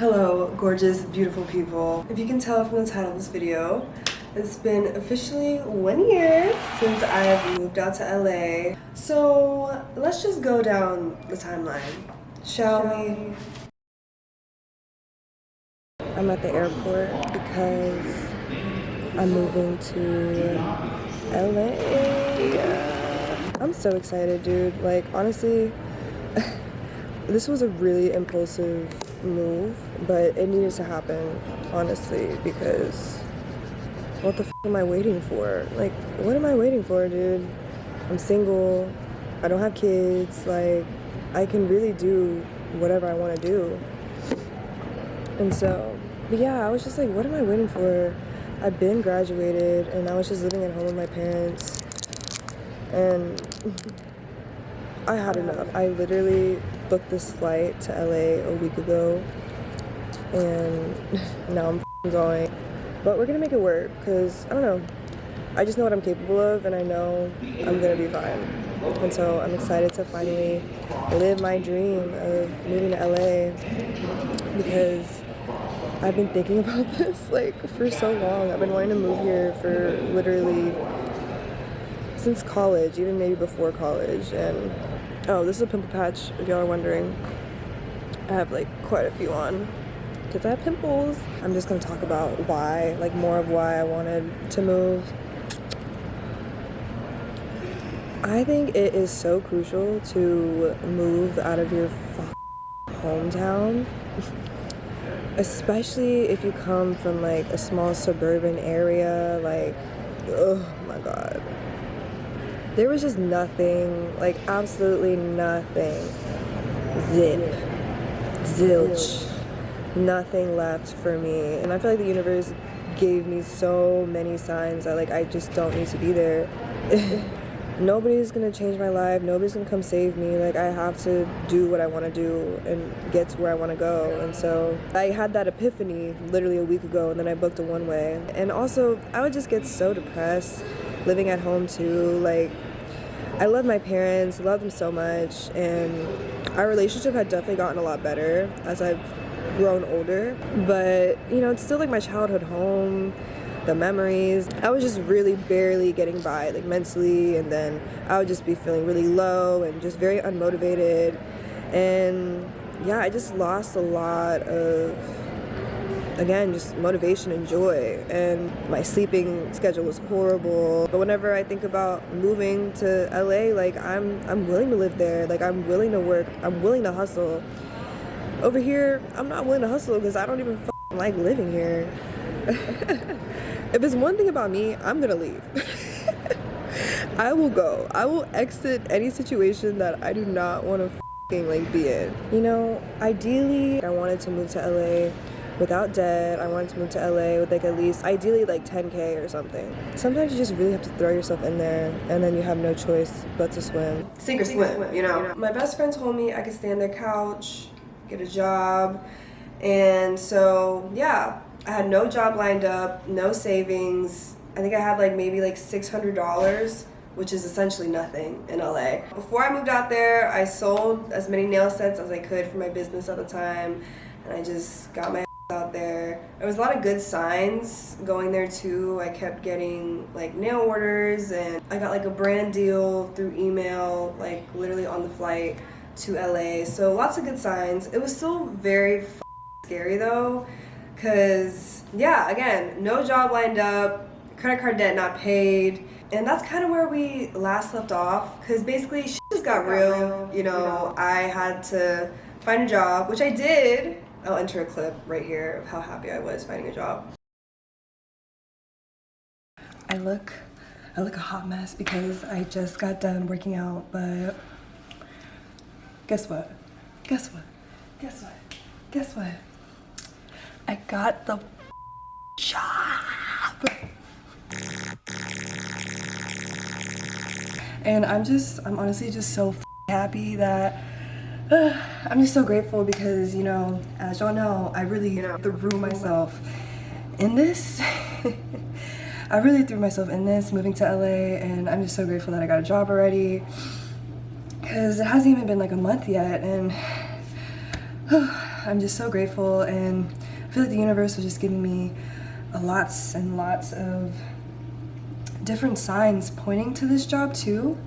Hello, gorgeous, beautiful people. If you can tell from the title of this video, it's been officially 1 year since I've moved out to LA. So let's just go down the timeline, shall we? I'm at the airport because I'm moving to LA. I'm so excited, dude. Like, honestly, this was a really impulsive move, but it needed to happen, honestly, because what the f am I waiting for? Like, what am I waiting for, dude? I'm single, I don't have kids, like, I can really do whatever I want to do. And so, but yeah, I was just like, what am I waiting for? I've been graduated, and I was just living at home with my parents, and I had enough. I literally booked this flight to LA a week ago, and now I'm going. But we're gonna make it work, because, I don't know, I just know what I'm capable of, and I know I'm gonna be fine. And so I'm excited to finally live my dream of moving to LA, because I've been thinking about this, like, for so long. I've been wanting to move here for literally since college, even maybe before college. And oh, this is a pimple patch, if y'all are wondering. I have like quite a few on because I have pimples. I'm just gonna talk about why, like more of why I wanted to move. I think it is so crucial to move out of your hometown, especially if you come from like a small suburban area. Like, oh my god, there was just nothing, like absolutely nothing, zilch, nothing left for me. And I feel like the universe gave me so many signs that like I just don't need to be there. Nobody's gonna change my life, nobody's gonna come save me. Like, I have to do what I want to do and get to where I want to go. And so I had that epiphany literally a week ago, and then I booked a one-way. And also, I would just get so depressed living at home too. Like, I love my parents, love them so much, and our relationship had definitely gotten a lot better as I've grown older. But, you know, it's still like my childhood home, the memories. I was just really barely getting by, like mentally, and then I would just be feeling really low and just very unmotivated. And yeah, I just lost a lot of, again, just motivation and joy, and my sleeping schedule was horrible. But whenever I think about moving to LA, like I'm willing to live there, like I'm willing to work, I'm willing to hustle. Over here, I'm not willing to hustle because I don't even like living here. If it's one thing about me, I'm gonna leave. I will go. I will exit any situation that I do not want to like be in. You know, ideally, I wanted to move to LA without debt. I wanted to move to LA with like at least, ideally like 10K or something. Sometimes you just really have to throw yourself in there, and then you have no choice but to swim. Sink or swim, you know? My best friend told me I could stay on their couch, get a job, and so yeah, I had no job lined up, no savings. I think I had like maybe like $600, which is essentially nothing in LA. Before I moved out there, I sold as many nail sets as I could for my business at the time, and I just got my out there. There was a lot of good signs going there too. I kept getting like nail orders, and I got like a brand deal through email, like literally on the flight to LA. So lots of good signs. It was still very scary though, because yeah, again, no job lined up, credit card debt not paid. And that's kind of where we last left off, because basically shit just got real. You know, I had to find a job, which I did. I'll enter a clip right here of how happy I was finding a job. I look a hot mess because I just got done working out, but guess what? Guess what? Guess what? Guess what? I got the job! And I'm honestly just so happy that I'm just so grateful, because, you know, as y'all know, I really threw myself in this. I really threw myself in this, moving to LA, and I'm just so grateful that I got a job already, because it hasn't even been like a month yet, and I'm just so grateful, and I feel like the universe was just giving me lots and lots of different signs pointing to this job too.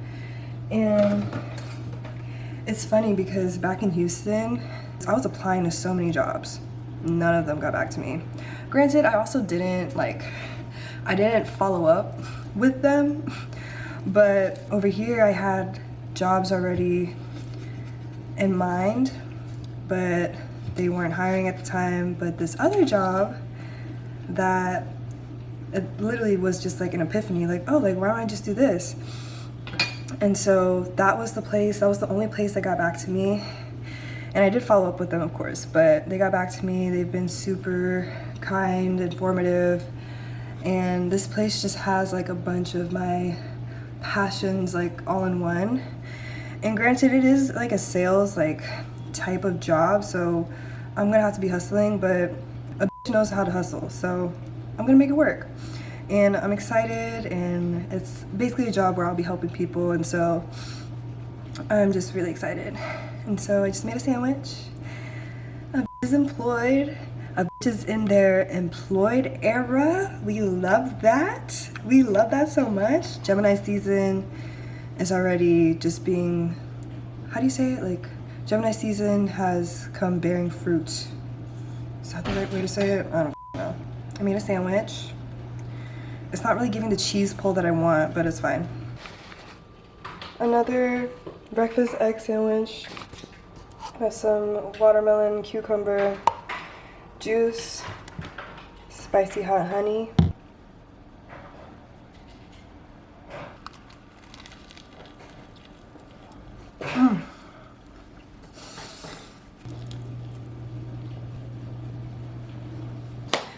And it's funny because back in Houston, I was applying to so many jobs. None of them got back to me. Granted, I also didn't follow up with them, but over here I had jobs already in mind, but they weren't hiring at the time. But this other job, that it literally was just like an epiphany, like, oh, like, why don't I just do this? And so that was the only place that got back to me. And I did follow up with them, of course, but they got back to me. They've been super kind, informative, and this place just has like a bunch of my passions like all in one. And granted, it is like a sales like type of job, so I'm gonna have to be hustling, but a bitch knows how to hustle, so I'm gonna make it work. And I'm excited, and it's basically a job where I'll be helping people, and so I'm just really excited. And so I just made a sandwich. A bitch is employed. A bitch is in their employed era. We love that. We love that so much. Gemini season is already just being, how do you say it? Like, Gemini season has come bearing fruit. Is that the right way to say it? I don't know. I made a sandwich. It's not really giving the cheese pull that I want, but it's fine. Another breakfast egg sandwich. I have some watermelon, cucumber juice, spicy hot honey.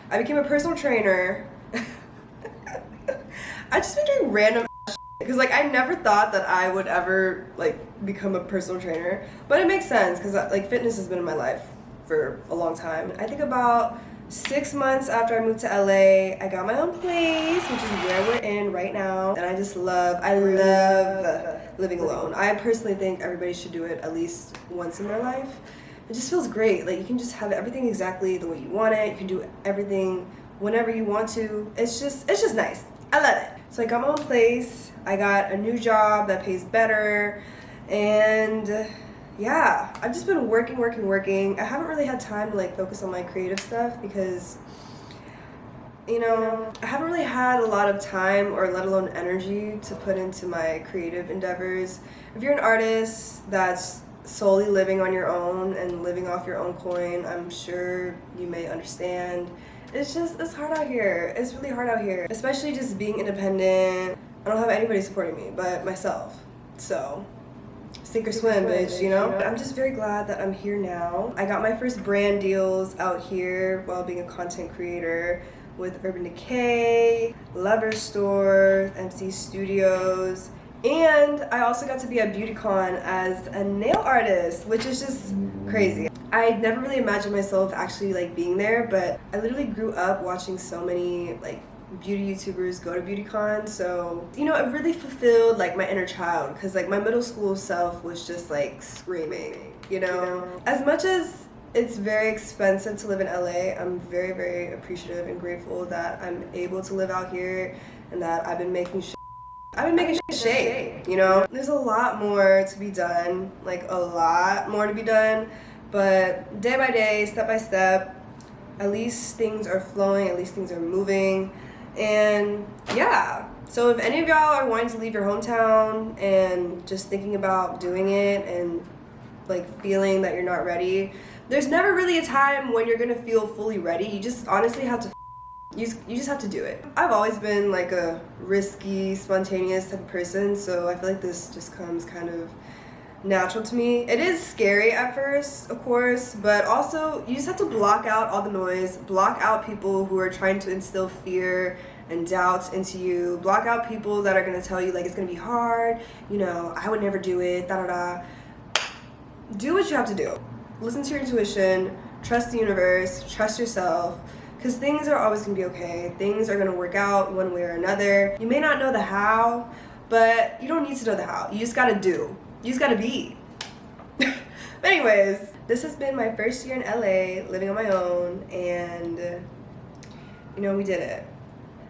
I became a personal trainer. I just been doing random because like I never thought that I would ever like become a personal trainer, but it makes sense because like fitness has been in my life for a long time. I think about 6 months after I moved to LA, I got my own place, which is where we're in right now, and I love living alone. I personally think everybody should do it at least once in their life. It just feels great. Like you can just have everything exactly the way you want it. You can do everything whenever you want to. It's just nice. I love it. So I got my own place. I got a new job that pays better, and yeah, I've just been working. I haven't really had time to like focus on my creative stuff because, you know, I haven't really had a lot of time or let alone energy to put into my creative endeavors. If you're an artist that's solely living on your own and living off your own coin, I'm sure you may understand. It's hard out here. It's really hard out here, especially just being independent. I don't have anybody supporting me but myself. So sink or swim, bitch, you know? I'm just very glad that I'm here now. I got my first brand deals out here while being a content creator with Urban Decay, Lover Store, MC Studios, and I also got to be at BeautyCon as a nail artist, which is just crazy. I never really imagined myself actually like being there, but I literally grew up watching so many like beauty YouTubers go to BeautyCon, so you know, it really fulfilled like my inner child, because like my middle school self was just like screaming, you know? As much as it's very expensive to live in LA, I'm very, very appreciative and grateful that I'm able to live out here and that I've been making shake, you know? There's a lot more to be done, like a lot more to be done, but day by day, step by step, at least things are flowing, at least things are moving. And yeah, so if any of y'all are wanting to leave your hometown and just thinking about doing it and like feeling that you're not ready, there's never really a time when you're gonna feel fully ready. You just honestly have to you just have to do it. I've always been like a risky, spontaneous type of person, so I feel like this just comes kind of natural to me. It is scary at first, of course, but also you just have to block out all the noise, block out people who are trying to instill fear and doubt into you, block out people that are going to tell you like it's going to be hard, you know, I would never do it, da-da-da. Do what you have to do. Listen to your intuition, trust the universe, trust yourself, because things are always going to be okay. Things are going to work out one way or another. You may not know the how, but you don't need to know the how. You just got to do. You just gotta be. Anyways, this has been my first year in LA, living on my own, and you know, we did it.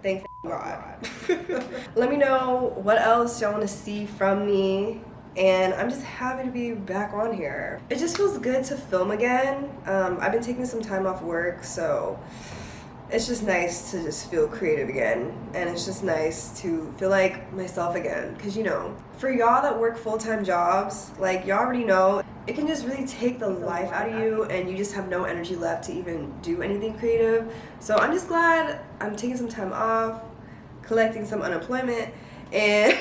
Thank God. Let me know what else y'all want to see from me, and I'm just happy to be back on here. It just feels good to film again. I've been taking some time off work, so it's just nice to just feel creative again, and it's just nice to feel like myself again, because you know, for y'all that work full-time jobs, like y'all already know, it can just really take the life out of you and you just have no energy left to even do anything creative. So I'm just glad I'm taking some time off, collecting some unemployment, and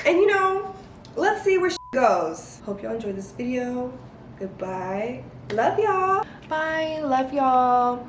and you know, let's see where goes. Hope y'all enjoyed this video. Goodbye. Love y'all. Bye. Love y'all.